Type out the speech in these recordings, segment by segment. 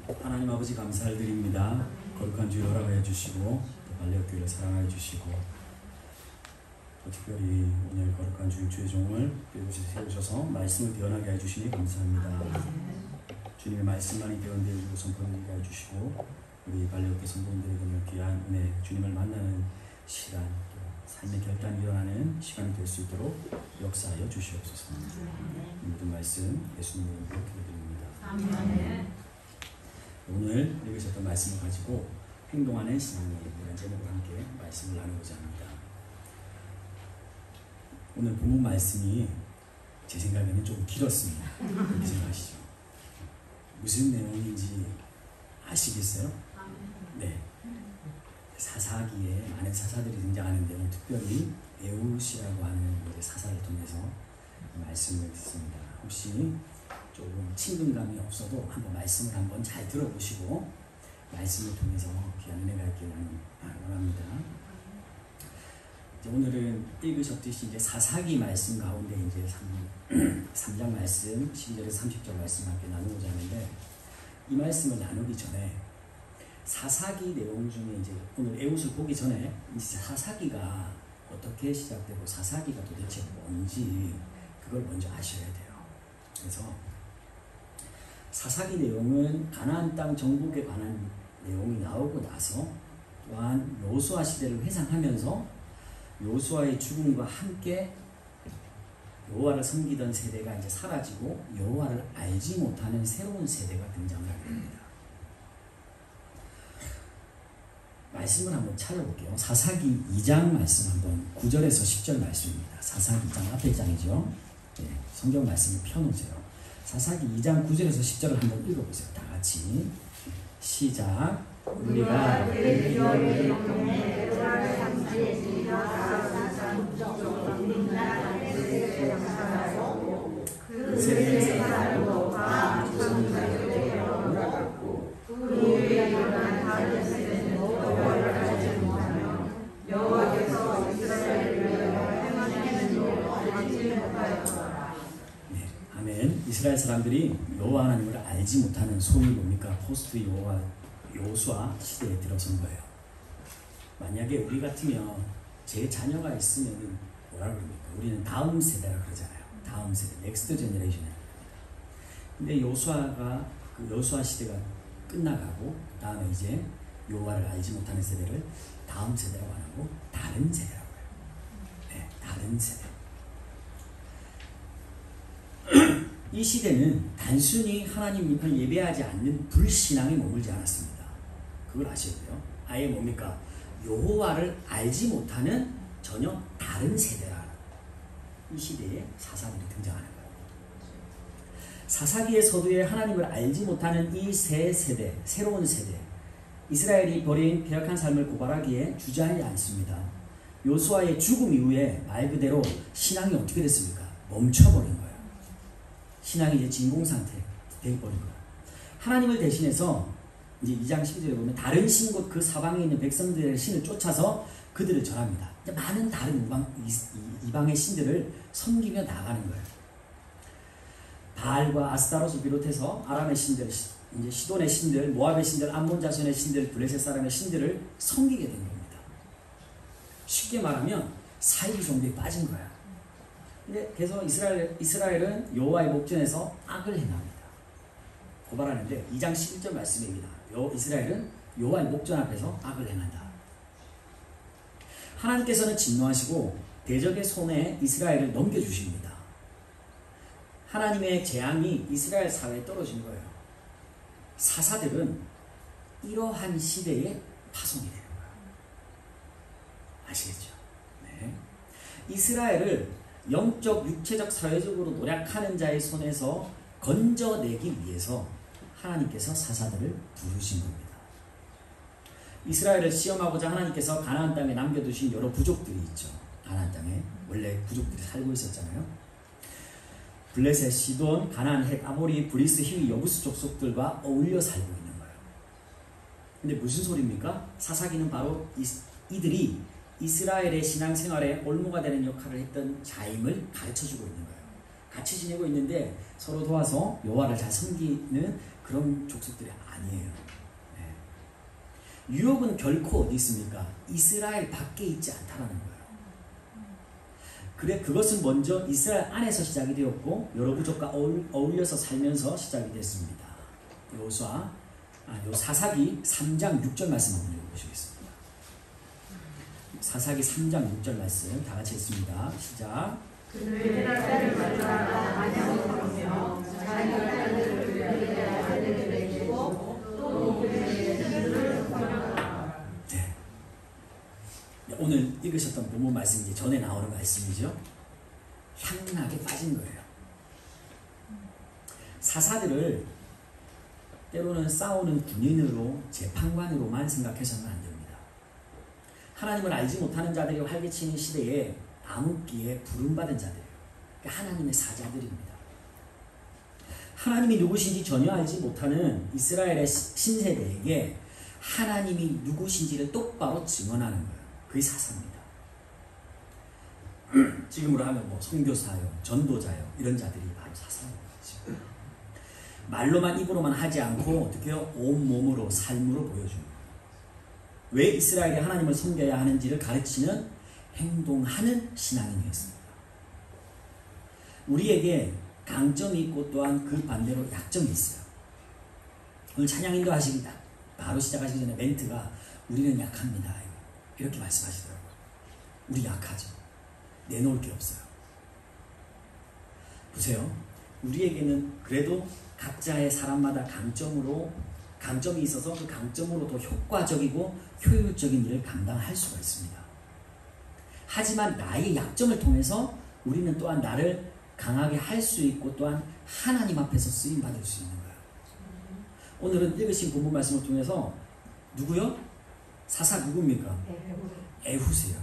하나님 아버지 감사를 드립니다. 거룩한 주일 허락하여 주시고 또 발레교회를 사랑하여 주시고 또 특별히 오늘 거룩한 주일 주의 종을 이곳에 세우셔서 말씀을 대언하게 해주시니 감사합니다. 주님의 말씀만이 대언되고 선포되게 해주시고 우리 발레교회 성도님들에게 귀한 은혜, 주님을 만나는 시간, 또 삶의 결단이 일어나는 시간이 될 수 있도록 역사하여 주시옵소서. 모든 말씀 예수님 이름으로 기도드립니다. 아멘. 오늘 읽으셨던 말씀을 가지고 행동하는 신앙의 이라는 제목으로 함께 말씀을 나누고자 합니다. 오늘 본문 말씀이 제 생각에는 좀 길었습니다. 그렇게 생각하시죠? 무슨 내용인지 아시겠어요? 네. 사사기에 많은 사사들이 등장하는데 특별히 에웃이라고 하는 사사를 통해서 말씀을 듣습니다. 혹시 조금 친근감이 없어도 한번 말씀을 한번 잘 들어보시고 말씀을 통해서 귀한 은혜가 있기를 원합니다. 오늘은 읽으셨듯이 이제 사사기 말씀 가운데 이제 3장 말씀 12절에서 30절 말씀 함께 나누고자 하는데, 이 말씀을 나누기 전에 사사기 내용 중에 이제 오늘 에웃을 보기 전에 이제 사사기가 어떻게 시작되고 사사기가 도대체 뭔지 그걸 먼저 아셔야 돼요. 그래서 사사기 내용은 가나안 땅 정복에 관한 내용이 나오고 나서 또한 여호수아 시대를 회상하면서 여호수아의 죽음과 함께 여호와를 섬기던 세대가 이제 사라지고 여호와를 알지 못하는 새로운 세대가 등장을 하게 됩니다. 말씀을 한번 찾아볼게요. 사사기 2장 말씀 한번 9절에서 10절 말씀입니다. 사사기 2장 앞에 장이죠. 네, 성경 말씀을 펴놓으세요. 사사기 2장 9절에서 10절을 한번 읽어보세요. 다 같이 시작. 우리가 그의 기업의 영혼에 그 세대에 살고 다 조선자들에게 돌아갔고 그 후에 일어난 다른 세대는 여호와를 알지 못하며 여호와께서 이스라엘을 위하여 행하시는 일을 알지 못하였더라. 네, 아멘. 이스라엘 사람들이 여호와 하나님을 알지 못하는 소위 뭡니까? 포스트 여호수아 시대에 들어선 거예요. 만약에 우리 같으면 제 자녀가 있으면 뭐라 그럽니까? 우리는 다음 세대라 그러잖아요. 다음 세대, 넥스트 제너레이션이에요. 근데 여호수아 시대가 끝나가고 다음에 이제 여호와를 알지 못하는 세대를 다음 세대라고 안 하고 다른 세대라고 해요. 네, 다른 세대. 이 시대는 단순히 하나님을 예배하지 않는 불신앙에 머물지 않았습니다. 그걸 아셔야 돼요. 아예 뭡니까? 여호와를 알지 못하는 전혀 다른 세대라. 이 시대에 사사들이 등장하는 거예요. 사사기의 서두에 하나님을 알지 못하는 이 새 세대, 새로운 세대, 이스라엘이 버린 패역한 삶을 고발하기에 주저하지 않습니다. 여호수아의 죽음 이후에 말 그대로 신앙이 어떻게 됐습니까? 멈춰버린 거예요. 신앙이 이제 진공 상태 되어버린 거예요. 하나님을 대신해서 이제 2장 12절에 보면 다른 신 곧 그 사방에 있는 백성들의 신을 쫓아서 그들을 절합니다. 많은 다른 이방의 신들을 섬기며 나가는 거예요. 바알과 아스타롯을 비롯해서 아람의 신들, 이제 시돈의 신들, 모압의 신들, 암몬 자손의 신들, 블레셋 사람의 신들을 섬기게 된 겁니다. 쉽게 말하면 사이비 종교에 빠진 거야. 근데 그래서 이스라엘은 여호와의 목전에서 악을 행합니다. 고발하는데 2장 11절 말씀입니다. 이스라엘은 여호와의 목전 앞에서 악을 행한다. 하나님께서는 진노하시고 대적의 손에 이스라엘을 넘겨주십니다. 하나님의 재앙이 이스라엘 사회에 떨어진 거예요. 사사들은 이러한 시대에 파송이 되는 거예요. 아시겠죠? 네. 이스라엘을 영적, 육체적, 사회적으로 노력하는 자의 손에서 건져내기 위해서 하나님께서 사사들을 부르신 겁니다. 이스라엘을 시험하고자 하나님께서 가나안 땅에 남겨두신 여러 부족들이 있죠. 가나안 땅에 원래 부족들이 살고 있었잖아요. 블레셋, 시돈, 가나안, 헷, 아모리, 브리스, 히위, 여부스 족속들과 어울려 살고 있는 거예요. 근데 무슨 소리입니까? 사사기는 바로 이들이 이스라엘의 신앙생활에 올무가 되는 역할을 했던 자임을 가르쳐주고 있는 거예요. 같이 지내고 있는데 서로 도와서 여호와를 잘 섬기는 그런 족속들이 아니에요. 네. 유업은 결코 어디 있습니까? 이스라엘 밖에 있지 않다라는 거예요. 그래, 그것은 먼저 이스라엘 안에서 시작이 되었고 여러 부족과 어울려서 살면서 시작이 됐습니다. 사사기 3장 6절 말씀 한번 읽어보시겠습니다. 사사기 3장 6절 말씀 다 같이 읽습니다. 시작. 그들의 딸을 만나라 안양을 걸으며 자기 딸들을 그들의 아들에게 주고 또 그들의 딸들을 버려라. 네. 오늘 읽으셨던 본문 말씀 이제 전에 나오는 말씀이죠. 향락에 빠진 거예요. 사사들을 때로는 싸우는 군인으로 재판관으로만 생각해서는 안 됩니다. 하나님을 알지 못하는 자들이 활개치는 시대에 암흑기에 부름받은 자들이에요. 그러니까 하나님의 사자들입니다. 하나님이 누구신지 전혀 알지 못하는 이스라엘의 신세대에게 하나님이 누구신지를 똑바로 증언하는 거예요. 그게 사사입니다. 지금으로 하면 뭐 선교사요, 전도자요 이런 자들이 바로 사사예요. 말로만 입으로만 하지 않고 어떻게 해요? 온몸으로 삶으로 보여주는 거예요. 왜 이스라엘이 하나님을 섬겨야 하는지를 가르치는 행동하는 신앙인이었습니다. 우리에게 강점이 있고 또한 그 반대로 약점이 있어요. 오늘 찬양인도 하시기다 바로 시작하시기 전에 멘트가 우리는 약합니다 이렇게 말씀하시더라고요. 우리 약하죠. 내놓을 게 없어요. 보세요. 우리에게는 그래도 각자의 사람마다 강점이 있어서 그 강점으로 더 효과적이고 효율적인 일을 감당할 수가 있습니다. 하지만 나의 약점을 통해서 우리는 또한 나를 강하게 할 수 있고 또한 하나님 앞에서 쓰임받을 수 있는 거예요. 오늘은 읽으신 본문 말씀을 통해서 누구요? 사사 누굽니까? 에훗이에요.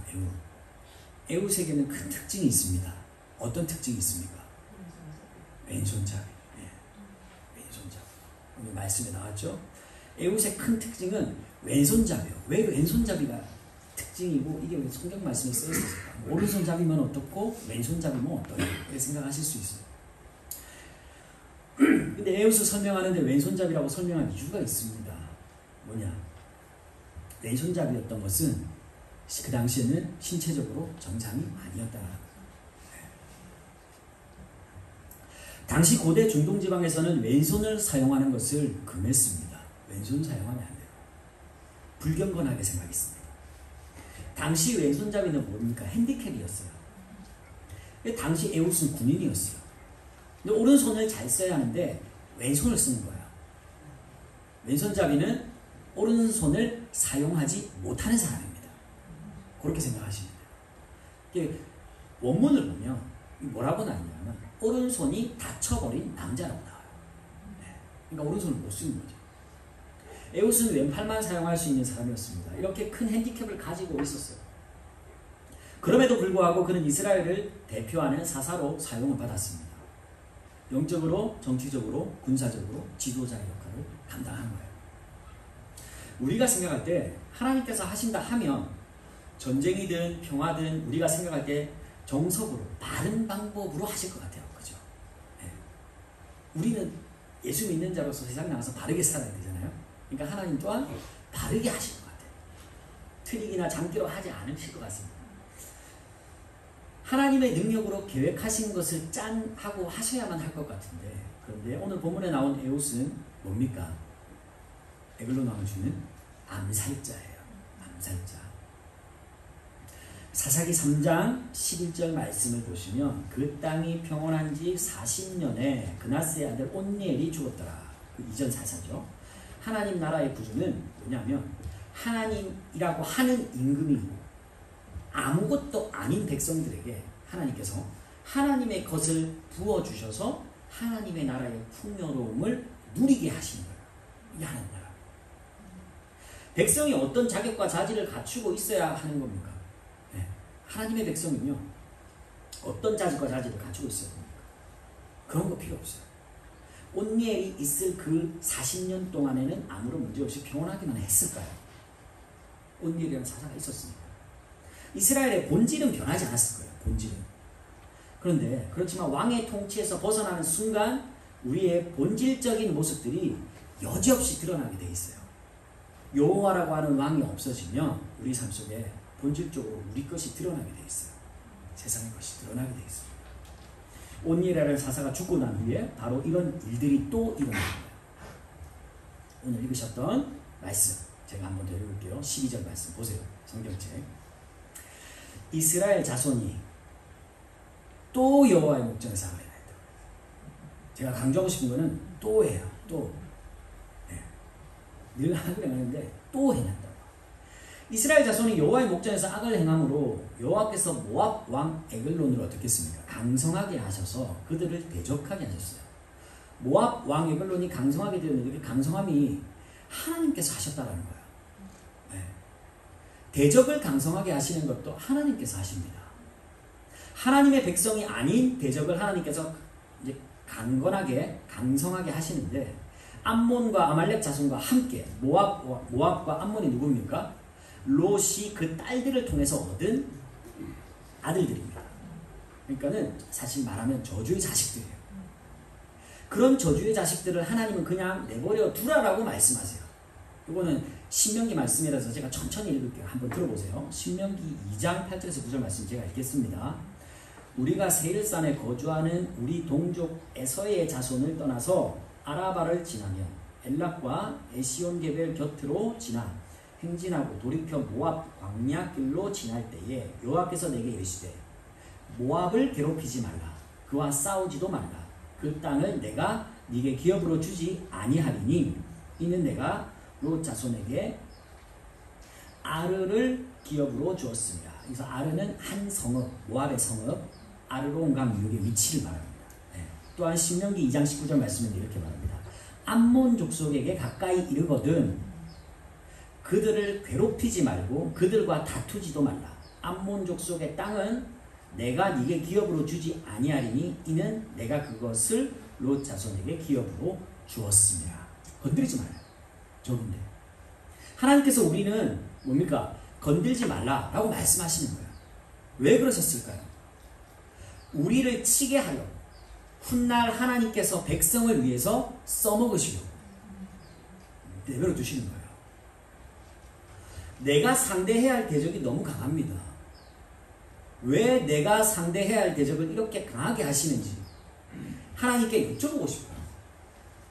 에훗에게는 큰 특징이 있습니다. 어떤 특징이 있습니까? 왼손잡이. 왼손잡이. 오늘 말씀에 나왔죠? 에훗의 큰 특징은 왼손잡이에요. 왜 왼손잡이가 특징이고 이게 왜 성경 말씀에 쓰여 있을까? 오른손잡이면 어떻고 왼손잡이면 어떠냐? 이렇게 생각하실 수 있어요. 근데 에훗을 설명하는데 왼손잡이라고 설명한 이유가 있습니다. 뭐냐? 왼손잡이였던 것은 그 당시에는 신체적으로 정상이 아니었다. 당시 고대 중동 지방에서는 왼손을 사용하는 것을 금했습니다. 왼손 사용하면 안 돼요. 불경건하게 생각했습니다. 당시 왼손잡이는 뭡니까? 핸디캡이었어요. 당시 에훗은 군인이었어요. 근데 오른손을 잘 써야 하는데 왼손을 쓰는 거예요. 왼손잡이는 오른손을 사용하지 못하는 사람입니다. 그렇게 생각하시면 돼요. 원문을 보면 뭐라고 나오냐면 오른손이 다쳐버린 남자라고 나와요. 그러니까 오른손을 못 쓰는 거죠. 에훗은 왼팔만 사용할 수 있는 사람이었습니다. 이렇게 큰 핸디캡을 가지고 있었어요. 그럼에도 불구하고 그는 이스라엘을 대표하는 사사로 사용을 받았습니다. 영적으로, 정치적으로, 군사적으로 지도자의 역할을 감당하는 거예요. 우리가 생각할 때 하나님께서 하신다 하면 전쟁이든 평화든 우리가 생각할 때 정석으로 바른 방법으로 하실 것 같아요. 그죠? 네. 우리는 예수 믿는 자로서 세상에 나가서 바르게 살아야 되잖아요. 그러니까 하나님 또한 바르게 하실 것 같아요. 트릭이나 장기로 하지 않으실 것 같습니다. 하나님의 능력으로 계획하신 것을 짠하고 하셔야만 할 것 같은데, 그런데 오늘 본문에 나온 에훗은 뭡니까? 에글로 나온 주는 암살자예요. 암살자. 사사기 3장 11절 말씀을 보시면 그 땅이 평온한 지 40년에 그나스의 아들 온니엘이 죽었더라. 그 이전 사사죠. 하나님 나라의 구조는 뭐냐면 하나님이라고 하는 임금이고 아무것도 아닌 백성들에게 하나님께서 하나님의 것을 부어주셔서 하나님의 나라의 풍요로움을 누리게 하시는 거예요. 이게 하나님 나라. 백성이 어떤 자격과 자질을 갖추고 있어야 하는 겁니까? 네. 하나님의 백성은요, 어떤 자질과 자질을 갖추고 있어야 됩니까? 그런 거 필요 없어요. 온니엘이 있을 그 40년 동안에는 아무런 문제 없이 평온하기만 했을까요? 온니엘이라는 사사가 있었습니다. 이스라엘의 본질은 변하지 않았을 거예요. 본질은. 그런데 그렇지만 왕의 통치에서 벗어나는 순간 우리의 본질적인 모습들이 여지없이 드러나게 돼 있어요. 여호와라고 하는 왕이 없어지면 우리 삶 속에 본질적으로 우리 것이 드러나게 돼 있어요. 세상의 것이 드러나게 돼 있어요. 온니엘이라는 사사가 죽고 난 후에 바로 이런 일들이 또 일어납니다. 오늘 읽으셨던 말씀 제가 한번 더 읽을게요. 12절 말씀 보세요. 성경책. 이스라엘 자손이 또 여호와의 목전에서 악을 행하였다. 제가 강조하고 싶은 거는 또예요. 또. 네. 늘 악을 행하는데 또 행한다. 이스라엘 자손이 여호와의 목전에서 악을 행함으로 여호와께서 모압 왕 에글론을 어떻게 했습니까? 강성하게 하셔서 그들을 대적하게 하셨어요. 모압 왕 에글론이 강성하게 되었는데 그 강성함이 하나님께서 하셨다라는 거예요. 네. 대적을 강성하게 하시는 것도 하나님께서 하십니다. 하나님의 백성이 아닌 대적을 하나님께서 이제 강건하게 강성하게 하시는데 암몬과 아말렉 자손과 함께 모압과 암몬이 누굽니까? 롯이 그 딸들을 통해서 얻은 아들들입니다. 그러니까는 사실 말하면 저주의 자식들이에요. 그런 저주의 자식들을 하나님은 그냥 내버려 두라라고 말씀하세요. 이거는 신명기 말씀이라서 제가 천천히 읽을게요. 한번 들어보세요. 신명기 2장 8절에서 9절 말씀 제가 읽겠습니다. 우리가 세일산에 거주하는 우리 동족 에서의 자손을 떠나서 아라바를 지나며 엘락과 에시온게벨 곁으로 지나 행진하고 돌이켜 모압 광야길로 지날 때에 여호와께서 내게 이르시되 모압을 괴롭히지 말라. 그와 싸우지도 말라. 그 땅을 내가 네게 기업으로 주지 아니하리니 이는 내가 롯 자손에게 아르를 기업으로 주었습니다. 그래서 아르는 한 성읍, 모압의 성읍 아르론강 유역의 위치를 말합니다. 네. 또한 신명기 2장 19절 말씀은 이렇게 말합니다. 암몬 족속에게 가까이 이르거든 그들을 괴롭히지 말고 그들과 다투지도 말라. 암몬 족속의 땅은 내가 네게 기업으로 주지 아니하리니 이는 내가 그것을 롯 자손에게 기업으로 주었습니다. 건드리지 말아요. 좋은데 하나님께서 우리는 뭡니까? 건들지 말라라고 말씀하시는 거예요. 왜 그러셨을까요? 우리를 치게 하려 훗날 하나님께서 백성을 위해서 써먹으시려고 내버려 두시는 거예요. 내가 상대해야 할 대적이 너무 강합니다. 왜 내가 상대해야 할 대적을 이렇게 강하게 하시는지 하나님께 여쭤보고 싶어요.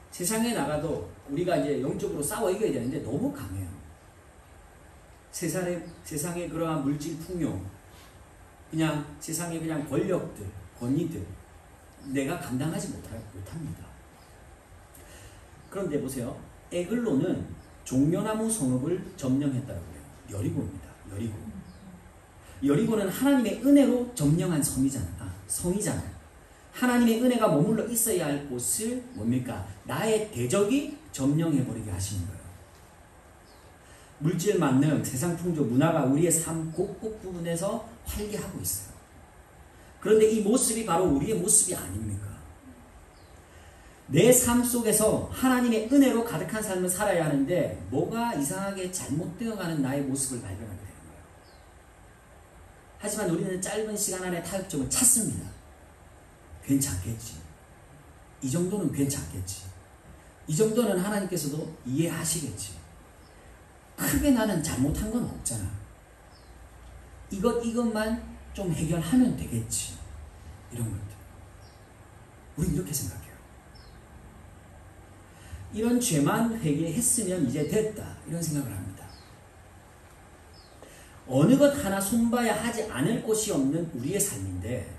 세상에 나가도 우리가 이제 영적으로 싸워 이겨야 되는데 너무 강해요. 세상의 그러한 물질 풍요, 그냥 세상의 그냥 권력들, 권위들, 내가 감당하지 못합니다. 그런데 보세요. 에글론은 종려나무 성읍을 점령했다고 해요. 여리고입니다. 여리고는 하나님의 은혜로 점령한 성이잖아요. 하나님의 은혜가 머물러 있어야 할 곳을 뭡니까? 나의 대적이 점령해버리게 하시는 거예요. 물질 만능, 세상 풍조, 문화가 우리의 삶 곳곳 부분에서 활기하고 있어요. 그런데 이 모습이 바로 우리의 모습이 아닙니까? 내 삶 속에서 하나님의 은혜로 가득한 삶을 살아야 하는데 뭐가 이상하게 잘못되어가는 나의 모습을 발견하게 되는 거예요. 하지만 우리는 짧은 시간 안에 타협점을 찾습니다. 괜찮겠지. 이 정도는 괜찮겠지. 이 정도는 하나님께서도 이해하시겠지. 크게 나는 잘못한 건 없잖아. 이것만 좀 해결하면 되겠지. 이런 것들. 우린 이렇게 생각해요. 이런 죄만 회개했으면 이제 됐다. 이런 생각을 합니다. 어느 것 하나 손봐야 하지 않을 곳이 없는 우리의 삶인데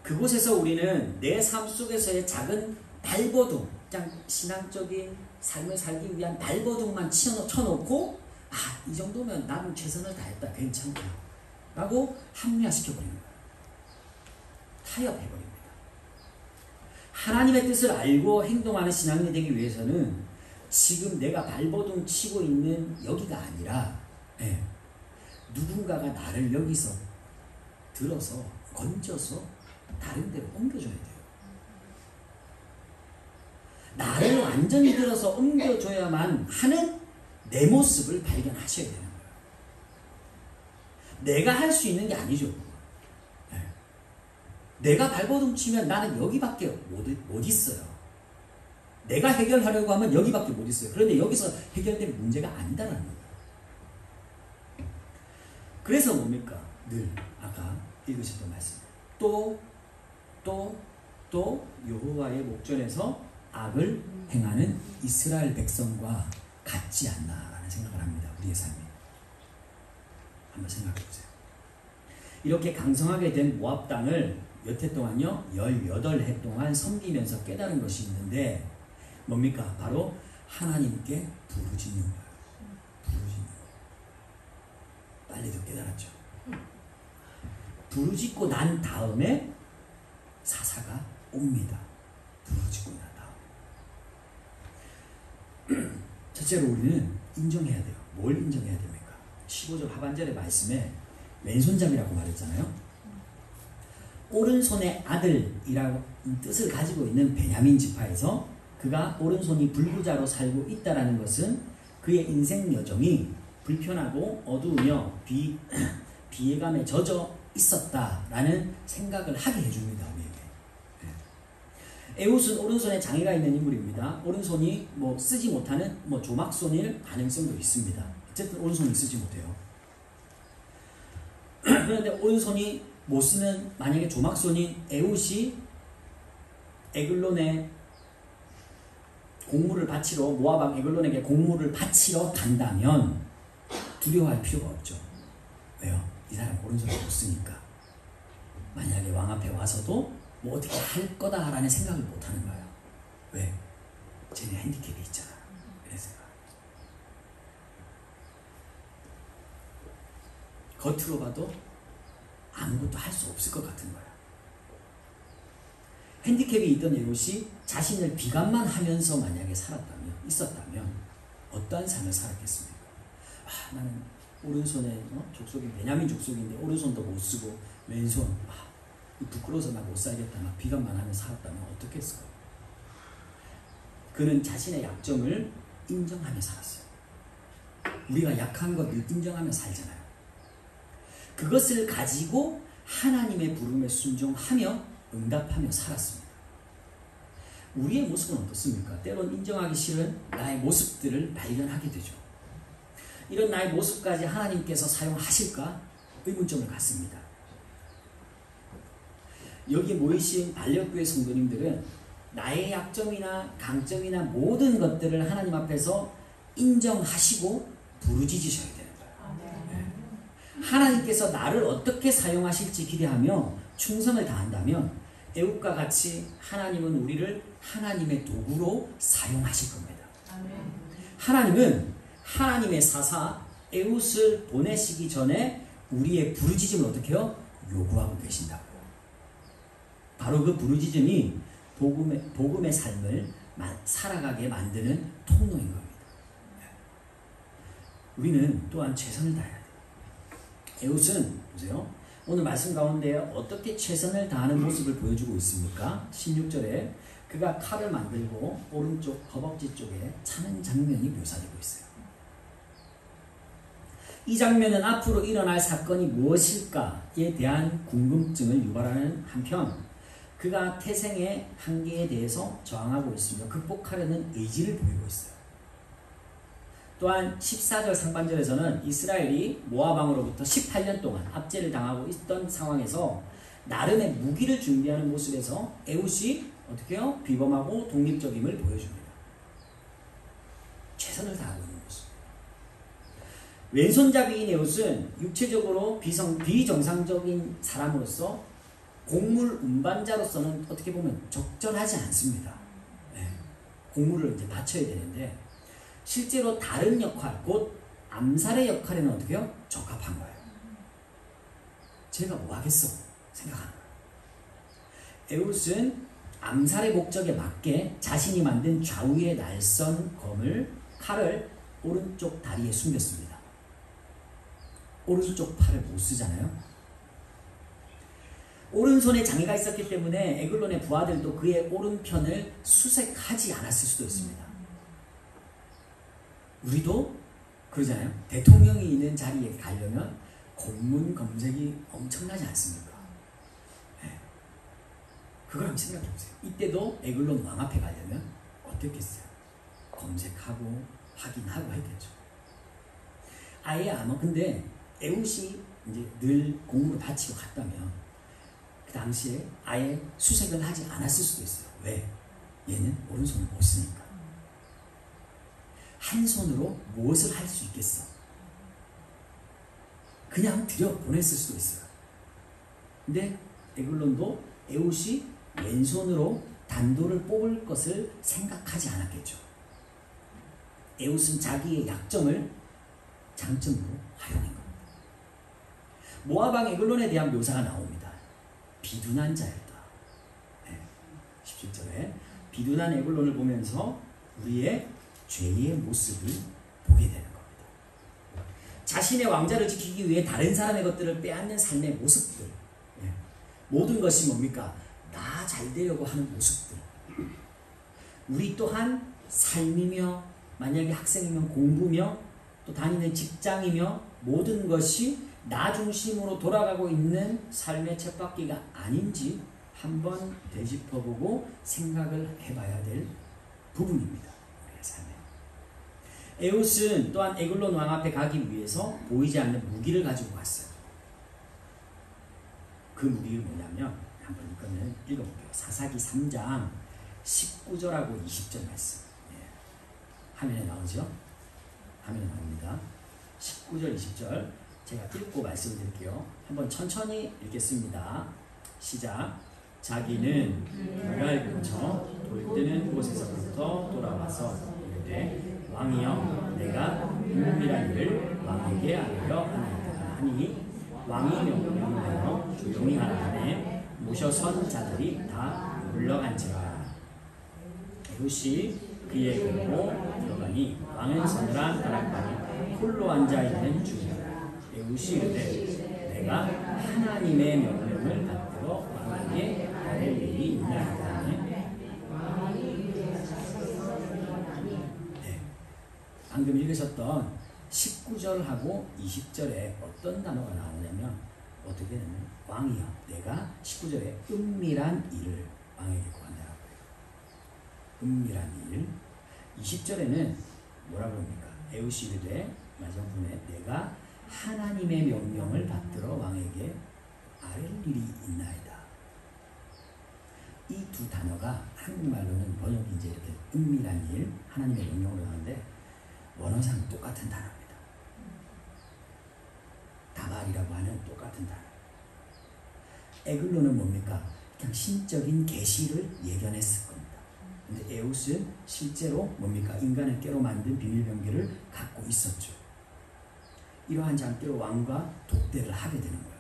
그곳에서 우리는 내 삶 속에서의 작은 발버둥, 그냥 신앙적인 삶을 살기 위한 발버둥만 쳐놓고 이 정도면 나는 최선을 다했다. 괜찮다. 라고 합리화시켜버리는 거예요. 타협해버립니다. 하나님의 뜻을 알고 행동하는 신앙이 되기 위해서는 지금 내가 발버둥 치고 있는 여기가 아니라 누군가가 나를 여기서 들어서 건져서 다른 데로 옮겨줘야 돼요. 나를 완전히 들어서 옮겨줘야만 하는 내 모습을 발견하셔야 되는 거예요. 내가 할 수 있는 게 아니죠. 내가 발버둥 치면 나는 여기밖에 못 있어요. 내가 해결하려고 하면 여기밖에 못 있어요. 그런데 여기서 해결될 문제가 아니다라는 거예요. 그래서 뭡니까? 늘 아까 읽으셨던 말씀. 또 여호와의 목전에서 악을 행하는 이스라엘 백성과 같지 않나라는 생각을 합니다. 우리의 삶이. 한번 생각해 보세요. 이렇게 강성하게 된 모압 땅을 몇 해 동안요? 18해 동안 섬기면서 깨달은 것이 있는데 뭡니까? 바로 하나님께 부르짖는 거예요. 부르짖는 거예요. 빨리도 깨달았죠. 부르짖고 난 다음에 사사가 옵니다. 부르짖고 난 다음에. 첫째로 우리는 인정해야 돼요. 뭘 인정해야 됩니까? 15절 하반절의 말씀에 왼손잡이라고 말했잖아요. 오른손의 아들이라는 뜻을 가지고 있는 베냐민 지파에서 그가 오른손이 불구자로 살고 있다는 것은 그의 인생 여정이 불편하고 어두우며 비애감에 젖어 있었다라는 생각을 하게 해줍니다. 우리에게. 에훗은 오른손에 장애가 있는 인물입니다. 오른손이 쓰지 못하는 조막손일 가능성도 있습니다. 어쨌든 오른손이 쓰지 못해요. 그런데 오른손이 못 쓰는 만약에 조막손인 에훗이 에글론에 공물을 바치러 모압왕 에글론에게 공물을 바치러 간다면 두려워할 필요가 없죠. 왜요? 이 사람 오른손이 못 쓰니까. 만약에 왕 앞에 와서도 어떻게 할 거다라는 생각을 못 하는 거예요. 왜? 쟤네 핸디캡이 있잖아. 그래서 겉으로 봐도 아무것도 할 수 없을 것 같은 거야. 핸디캡이 있던 에훗이 자신을 비관만 하면서 만약에 있었다면 어떠한 삶을 살았겠습니까? 나는 오른손에 족속이 베냐민 족속인데 오른손도 못 쓰고 왼손 부끄러워서 나 못 살겠다 막 비관만 하면서 살았다면 어떻겠어요? 그는 자신의 약점을 인정하며 살았어요. 우리가 약한 것을 인정하며 살잖아요. 그것을 가지고 하나님의 부름에 순종하며 응답하며 살았습니다. 우리의 모습은 어떻습니까? 때론 인정하기 싫은 나의 모습들을 발견하게 되죠. 이런 나의 모습까지 하나님께서 사용하실까? 의문점을 갖습니다. 여기에 모이신 발력교회 성도님들은 나의 약점이나 강점이나 모든 것들을 하나님 앞에서 인정하시고 부르짖으셔야 돼요. 하나님께서 나를 어떻게 사용하실지 기대하며 충성을 다한다면 에훗과 같이 하나님은 우리를 하나님의 도구로 사용하실 겁니다. 하나님은 하나님의 사사 에훗을 보내시기 전에 우리의 부르짖음을 어떻게 해요? 요구하고 계신다고. 바로 그 부르짖음이 복음의 삶을 살아가게 만드는 통로인 겁니다. 우리는 또한 최선을 다해야 돼요. 에훗은 보세요. 오늘 말씀 가운데 어떻게 최선을 다하는 모습을 보여주고 있습니까? 16절에 그가 칼을 만들고 오른쪽 허벅지 쪽에 차는 장면이 묘사되고 있어요. 이 장면은 앞으로 일어날 사건이 무엇일까에 대한 궁금증을 유발하는 한편 그가 태생의 한계에 대해서 저항하고 있으며 극복하려는 의지를 보이고 있어요. 또한 14절 상반절에서는 이스라엘이 모압왕으로부터 18년 동안 압제를 당하고 있던 상황에서 나름의 무기를 준비하는 모습에서 에훗이 어떻게 해요? 비범하고 독립적임을 보여줍니다. 최선을 다하고 있는 모습. 왼손잡이인 에훗은 육체적으로 비정상적인 사람으로서 곡물 운반자로서는 어떻게 보면 적절하지 않습니다. 네. 곡물을 이제 바쳐야 되는데 실제로 다른 역할, 곧 암살의 역할에는 어떻게 해요? 적합한 거예요. 제가 뭐 하겠어? 생각하는 거예요. 에훗은 암살의 목적에 맞게 자신이 만든 좌우의 날선 칼을 오른쪽 다리에 숨겼습니다. 오른쪽 팔을 못 쓰잖아요. 오른손에 장애가 있었기 때문에 에글론의 부하들도 그의 오른편을 수색하지 않았을 수도 있습니다. 우리도 그러잖아요. 대통령이 있는 자리에 가려면 공문 검색이 엄청나지 않습니까? 네. 그걸 한번 생각해 보세요. 이때도 에글론 왕 앞에 가려면 어떻겠어요? 검색하고 확인하고 했겠죠. 아예 아마 근데 에웃이 이제 늘 공으로 바치고 갔다면 그 당시에 아예 수색을 하지 않았을 수도 있어요. 왜? 얘는 오른손을 못 쓰니까. 한 손으로 무엇을 할 수 있겠어? 그냥 들여보냈을 수도 있어요. 근데 에글론도 에웃이 왼손으로 단도를 뽑을 것을 생각하지 않았겠죠. 에웃은 자기의 약점을 장점으로 활용한 겁니다. 모압왕 에글론에 대한 묘사가 나옵니다. 비둔한 자였다. 네, 17절에 비둔한 에글론을 보면서 우리의 죄의 모습을 보게 되는 겁니다. 자신의 왕자를 지키기 위해 다른 사람의 것들을 빼앗는 삶의 모습들, 네, 모든 것이 뭡니까? 나 잘 되려고 하는 모습들. 우리 또한 삶이며 만약에 학생이면 공부며 또 다니는 직장이며 모든 것이 나 중심으로 돌아가고 있는 삶의 쳇바퀴가 아닌지 한번 되짚어보고 생각을 해봐야 될 부분입니다. 우리의 삶에. 에웃은 또한 에글론 왕 앞에 가기 위해서 보이지 않는 무기를 가지고 갔어요. 그 무기가 뭐냐면 한번 이거는 읽어볼게요. 사사기 3장 19절하고 20절 말씀. 예. 화면에 나오죠? 화면에 나옵니다. 19절 20절 제가 읽고 말씀을 드릴게요. 한번 천천히 읽겠습니다. 시작. 자기는 불갈 근처 돌 뜨는 곳에서부터 돌아와서 이르되 왕이여 내가 은밀한 일을 왕에게 알려 하나이다 하니 왕이 명령하여 조용히 하라 하매 모셔선 자들이 다 물러간지라. 에웃이 그의 곁으로 들어가니 왕은 서늘한 다락방에 홀로 앉아있는 중이라. 에웃이 이르되 내가 하나님의 명령을 받들어 왕에게 아뢰 일이 있나이다. 네, 방금 읽으셨던 19절하고 20절에 어떤 단어가 나오냐면 어떻게 되냐면 왕이여 내가 19절에 은밀한 일을 왕에게 구한다라고 해요. 은밀한 일. 20절에는 뭐라고 합니까? 에웃이 이르되 마지막 부분에 내가 하나님의 명령을 받들어 왕에게 아랠 일이 있나이다. 이 두 단어가 한국말로는 번역이 이제 이렇게 은밀한 일, 하나님의 명령으로 하는데 원어상 똑같은 단어입니다. 다발이라고 하는 똑같은 단어. 에글론은 뭡니까? 그냥 신적인 계시를 예견했을 겁니다. 근데 에웃은 실제로 뭡니까? 인간을 깨로 만든 비밀병기를 갖고 있었죠. 이러한 장대로 왕과 독대를 하게 되는 거예요.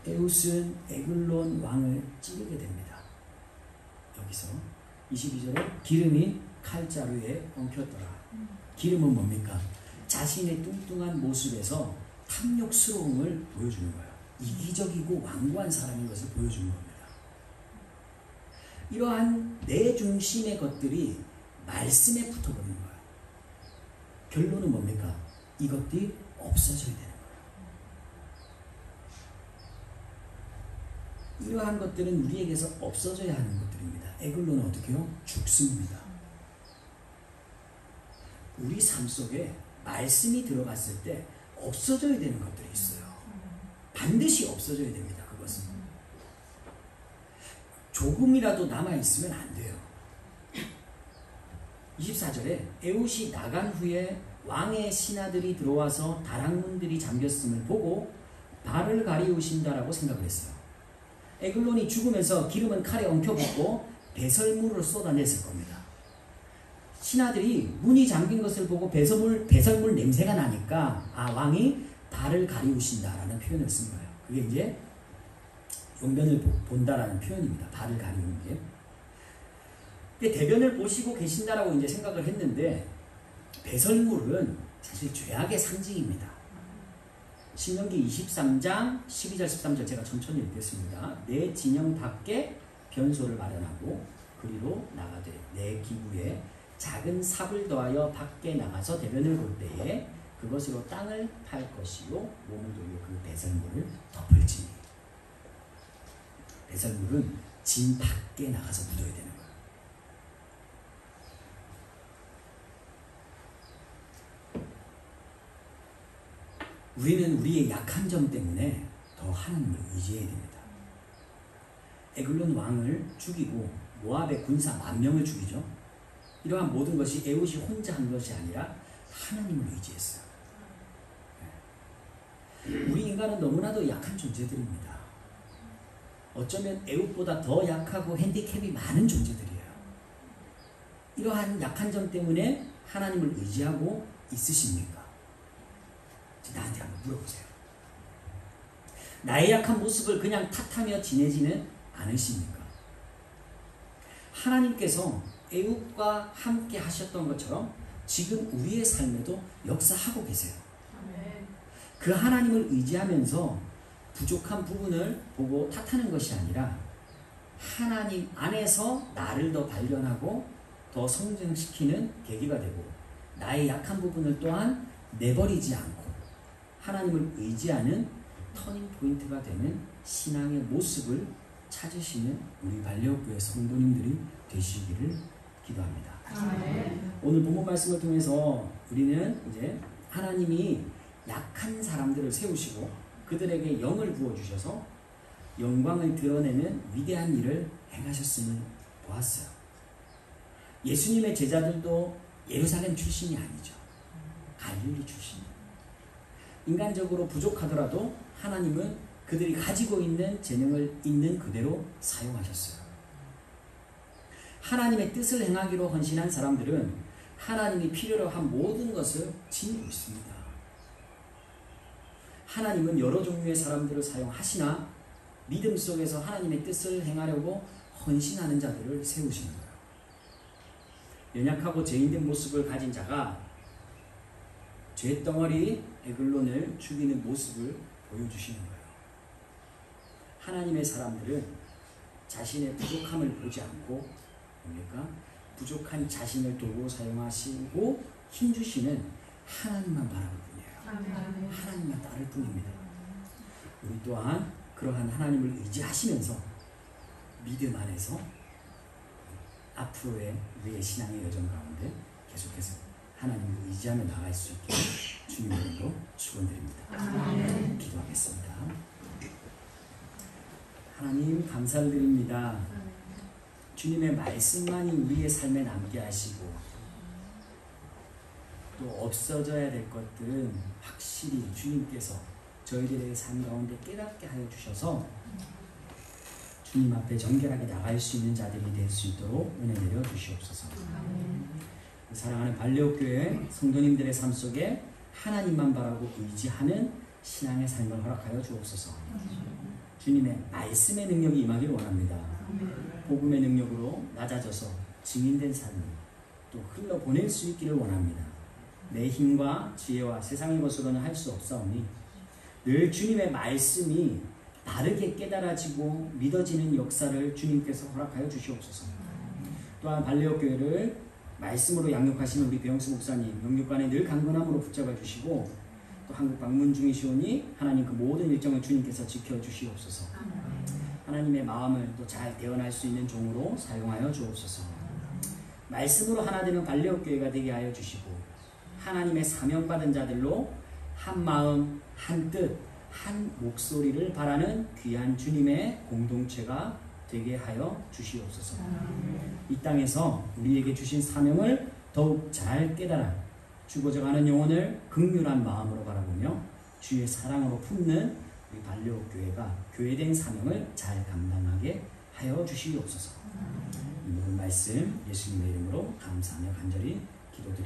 에웃은 에글론 왕을 찌르게 됩니다. 여기서 22절에 기름이 칼자루에 엉켰더라. 기름은 뭡니까? 자신의 뚱뚱한 모습에서 탐욕스러움을 보여주는 거예요. 이기적이고 완고한 사람인 것을 보여주는 겁니다. 이러한 내 중심의 것들이 말씀에 붙어버리는 거예요. 결론은 뭡니까? 이것들이 없어져야 되는 거예요. 이러한 것들은 우리에게서 없어져야 하는 것들입니다. 에글론은 어떻게 해요? 죽습니다. 우리 삶 속에 말씀이 들어갔을 때 없어져야 되는 것들이 있어요. 반드시 없어져야 됩니다. 그것은. 조금이라도 남아있으면 안 돼요. 24절에 에웃이 나간 후에 왕의 신하들이 들어와서 다락문들이 잠겼음을 보고 발을 가리우신다라고 생각을 했어요. 에글론이 죽으면서 기름은 칼에 엉켜붙고 배설물을 쏟아냈을 겁니다. 신하들이 문이 잠긴 것을 보고 배설물 냄새가 나니까 왕이 발을 가리우신다라는 표현을 쓴 거예요. 그게 이제 용변을 본다라는 표현입니다. 발을 가리우는 게. 근데 대변을 보시고 계신다라고 이제 생각을 했는데 배설물은 사실 죄악의 상징입니다. 신명기 23장 12절 13절 제가 천천히 읽겠습니다. 내 진영 밖에 변소를 마련하고 그리로 나가되 내 기부에 작은 삽을 더하여 밖에 나가서 대변을 볼 때에 그것으로 땅을 팔 것이요 몸을 돌려 그 배설물을 덮을지니. 배설물은 진 밖에 나가서 묻어야 되는 거예요. 우리는 우리의 약한 점 때문에 더 하나님을 의지해야 됩니다. 에글론 왕을 죽이고 모압의 군사 10,000명을 죽이죠. 이러한 모든 것이 에훗이 혼자 한 것이 아니라 하나님을 의지했어요. 우리 인간은 너무나도 약한 존재들입니다. 어쩌면 에훗보다 더 약하고 핸디캡이 많은 존재들이에요. 이러한 약한 점 때문에 하나님을 의지하고 있으십니까? 나한테 한번 물어보세요. 나의 약한 모습을 그냥 탓하며 지내지는 않으십니까? 하나님께서 에훗과 함께 하셨던 것처럼 지금 우리의 삶에도 역사하고 계세요. 그 하나님을 의지하면서 부족한 부분을 보고 탓하는 것이 아니라 하나님 안에서 나를 더 발견하고 더 성장시키는 계기가 되고 나의 약한 부분을 또한 내버리지 않고 하나님을 의지하는 터닝 포인트가 되는 신앙의 모습을 찾으시는 우리 발려교회 성도님들이 되시기를 기도합니다. 오늘 본문 말씀을 통해서 우리는 이제 하나님이 약한 사람들을 세우시고 그들에게 영을 부어주셔서 영광을 드러내는 위대한 일을 행하셨음을 보았어요. 예수님의 제자들도 예루살렘 출신이 아니죠. 갈릴리 출신. 인간적으로 부족하더라도 하나님은 그들이 가지고 있는 재능을 있는 그대로 사용하셨어요. 하나님의 뜻을 행하기로 헌신한 사람들은 하나님이 필요로 한 모든 것을 지니고 있습니다. 하나님은 여러 종류의 사람들을 사용하시나 믿음 속에서 하나님의 뜻을 행하려고 헌신하는 자들을 세우시는 거예요. 연약하고 죄인된 모습을 가진 자가 죄덩어리 에글론을 죽이는 모습을 보여주시는 거예요. 하나님의 사람들은 자신의 부족함을 보지 않고 뭡니까? 부족한 자신을 도구 사용하시고 힘주시는 하나님만 바라볼 뿐이에요. 하나님만 따를 뿐입니다. 우리 또한 그러한 하나님을 의지하시면서 믿음 안에서 앞으로의 우리의 신앙의 여정 가운데 계속해서 하나님을 의지하며 나갈 수 있게 주님의 이름으로 축원드립니다. 기도하겠습니다. 하나님 감사를 드립니다. 주님의 말씀만이 우리의 삶에 남게 하시고 또 없어져야 될 것들은 확실히 주님께서 저희들의 삶 가운데 깨닫게 하여 주셔서 주님 앞에 정결하게 나갈 수 있는 자들이 될 수 있도록 은혜 내려 주시옵소서. 사랑하는 발려교회 성도님들의 삶 속에 하나님만 바라고 의지하는 신앙의 삶을 허락하여 주옵소서. 주님의 말씀의 능력이 임하기를 원합니다. 복음의 능력으로 낮아져서 증인된 삶을 또 흘러보낼 수 있기를 원합니다. 내 힘과 지혜와 세상의 것으로는 할 수 없사오니 늘 주님의 말씀이 바르게 깨달아지고 믿어지는 역사를 주님께서 허락하여 주시옵소서. 또한 발레오교회를 말씀으로 양육하시는 우리 배영수 목사님 영육간에 늘 강건함으로 붙잡아 주시고 또 한국 방문 중이시오니 하나님 그 모든 일정을 주님께서 지켜주시옵소서. 하나님의 마음을 또 잘 대언할 수 있는 종으로 사용하여 주옵소서. 말씀으로 하나 되는 발레오교회가 되게 하여 주시고 하나님의 사명받은 자들로 한 마음 한 뜻 한 목소리를 바라는 귀한 주님의 공동체가 되게 하여 주시옵소서. 이 땅에서 우리에게 주신 사명을 더욱 잘 깨달아 죽어져 가는 영혼을 긍휼한 마음으로 바라보며 주의 사랑으로 품는 우리 발려교회가 교회된 사명을 잘 감당하게 하여 주시옵소서. 이 모든 말씀 예수님의 이름으로 감사하며 간절히 기도드립니다.